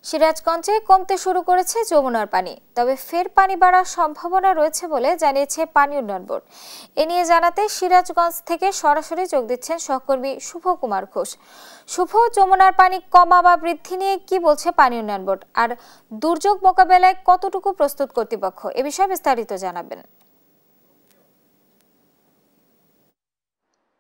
সিরাজগঞ্জে কমতে শুরু করেছে যমুনার পানি, তবে ফের পানি বাড়ার সম্ভাবনা রয়েছে বলে জানিয়েছে পানি উন্নয়ন বোর্ড। এ নিয়ে জানাতে সিরাজগঞ্জ থেকে সরাসরি যোগ দিচ্ছেন সহকর্মী শুভ কুমার ঘোষ। শুভ, যমুনার পানি কমা বা বৃদ্ধি নিয়ে কি বলছে পানি উন্নয়ন বোর্ড, আর দুর্যোগ মোকাবেলায় কতটুকু প্রস্তুত কর্তৃপক্ষ, এ বিষয়ে বিস্তারিত জানাবেন।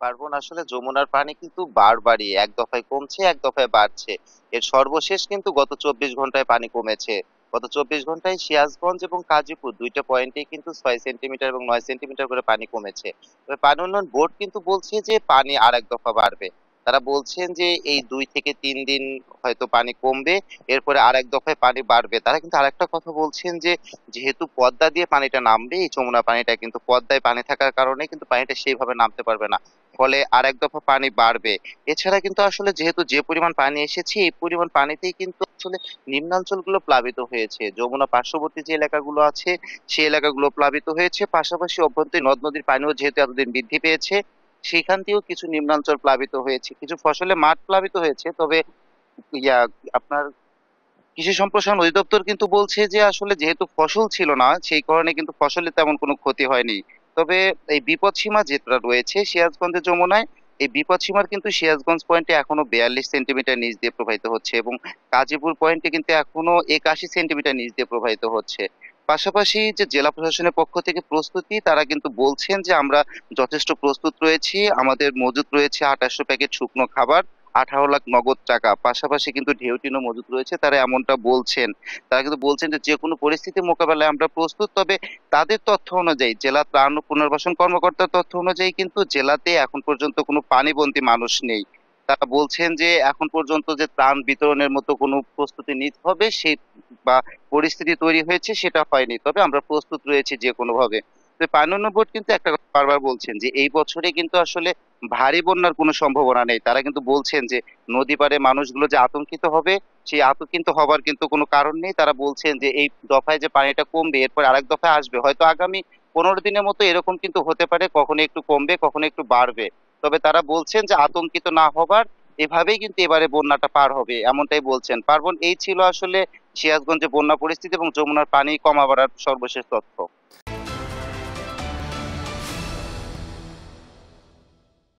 পার্বণ, আসলে যমুনার পানি কিন্তু বারবারই এক দফায় কমছে, এক দফায় বাড়ছে। এর সর্বশেষ কিন্তু গত 24 ঘন্টায় পানি কমেছে। গত 24 ঘন্টায় সিরাজগঞ্জ এবং কাজীপুর দুইটা পয়েন্টে কিন্তু 6 সেন্টিমিটার এবং 9 সেন্টিমিটার করে পানি কমেছে। তবে পানি উন্নয়ন বোর্ড কিন্তু বলছে যে পানি আর এক দফা বাড়বে। তারা বলছেন যে এই 2 থেকে 3 দিন হয়তো পানি কমবে, এরপরে আর এক দফায় পানি বাড়বে। তারা কিন্তু আরেকটা কথা বলছেন যে যেহেতু পদ্মা দিয়ে পানিটা নামবে, এই যমুনা পানিটা কিন্তু পদ্মায় পানি থাকার কারণে কিন্তু পানিটা সেইভাবে নামতে পারবে না, ফলে আরেক দফা পানি বাড়বে। এছাড়া কিন্তু আসলে যেহেতু যে পরিমাণ পানি এসেছে, এই পরিমাণ পানিতেই কিন্তু আসলে নিম্নাঞ্চলগুলো প্লাবিত হয়েছে। যমুনা পার্শ্ববর্তী যে এলাকাগুলো আছে, সেই এলাকাগুলো প্লাবিত হয়েছে। পাশাপাশি অভ্যন্তরীণ নদ-নদীর পানিও যেহেতু এতদিন বৃদ্ধি পেয়েছে, সেখান থেকেও কিছু নিম্নাঞ্চল প্লাবিত হয়েছে। কিছু ফসলে মাঠ প্লাবিত হয়েছে। তবে ইয়া আপনার কৃষি সম্প্রসারণ অধিদপ্তর কিন্তু বলছে যে আসলে যেহেতু ফসল ছিল না, সেই কারণে কিন্তু ফসলে তেমন কোনো ক্ষতি হয়নি। তবে এই বিপদসীমা যেটা রয়েছে সিরাজগঞ্জের যমুনায়, এই বিপদসীমার কিন্তু সিরাজগঞ্জ পয়েন্টে এখনো 42 সেন্টিমিটার নিচ দিয়ে প্রবাহিত হচ্ছে এবং গাজীপুর পয়েন্টে কিন্তু এখনো 81 সেন্টিমিটার নিচ দিয়ে প্রবাহিত হচ্ছে। পাশাপাশি যে জেলা প্রশাসনের পক্ষ থেকে প্রস্তুতি, তারা কিন্তু বলছেন যে আমরা যথেষ্ট প্রস্তুত রয়েছি। আমাদের মজুত রয়েছে 2800 প্যাকেট শুকনো খাবার, 18 লাখ নগদ টাকা। পাশাপাশি কিন্তু ঢেউটিনও মজুত রয়েছে, তারা এমনটা বলছেন। তারা কিন্তু বলছেন যে যেকোনো পরিস্থিতি মোকাবেলায় আমরা প্রস্তুত। তবে তাদের তথ্য অনুযায়ী, জেলা ত্রাণ ও পুনর্বাসন কর্মকর্তার তথ্য অনুযায়ী কিন্তু জেলাতে এখন পর্যন্ত কোনো পানিবন্দী মানুষ নেই। তারা বলছেন যে এখন পর্যন্ত যে ত্রাণ বিতরণের মতো কোনো প্রস্তুতি নিতে হবে সেই বা পরিস্থিতি তৈরি হয়েছে, সেটা হয়নি। তবে আমরা প্রস্তুত রয়েছি যেকোনোভাবে। তো পানি উন্নয়ন বোর্ড কিন্তু একটা কথা বারবার বলছেন যে এই বছরে কিন্তু আসলে ভারী বন্যার কোনো সম্ভাবনা নেই। তারা কিন্তু বলছেন যে নদী পাড়ে মানুষগুলো যে আতঙ্কিত হবে, সেই আতঙ্কিত হবার কিন্তু কোনো কারণ নেই। তারা বলছেন যে এই দফায় যে পানিটা কমবে, এরপর আরেক দফায় আসবে। হয়তো আগামী 15 দিনের মতো এরকম কিন্তু হতে পারে, কখনো একটু কমবে, কখনো একটু বাড়বে। তবে তারা বলছেন যে আতঙ্কিত না হবার, এভাবেই কিন্তু এবারে বন্যাটা পার হবে, এমনটাই বলছেন। পার্বণ, এই ছিল আসলে সিরাজগঞ্জে বন্যা পরিস্থিতি এবং যমুনার পানি কমা বাড়ার সর্বশেষ তথ্য।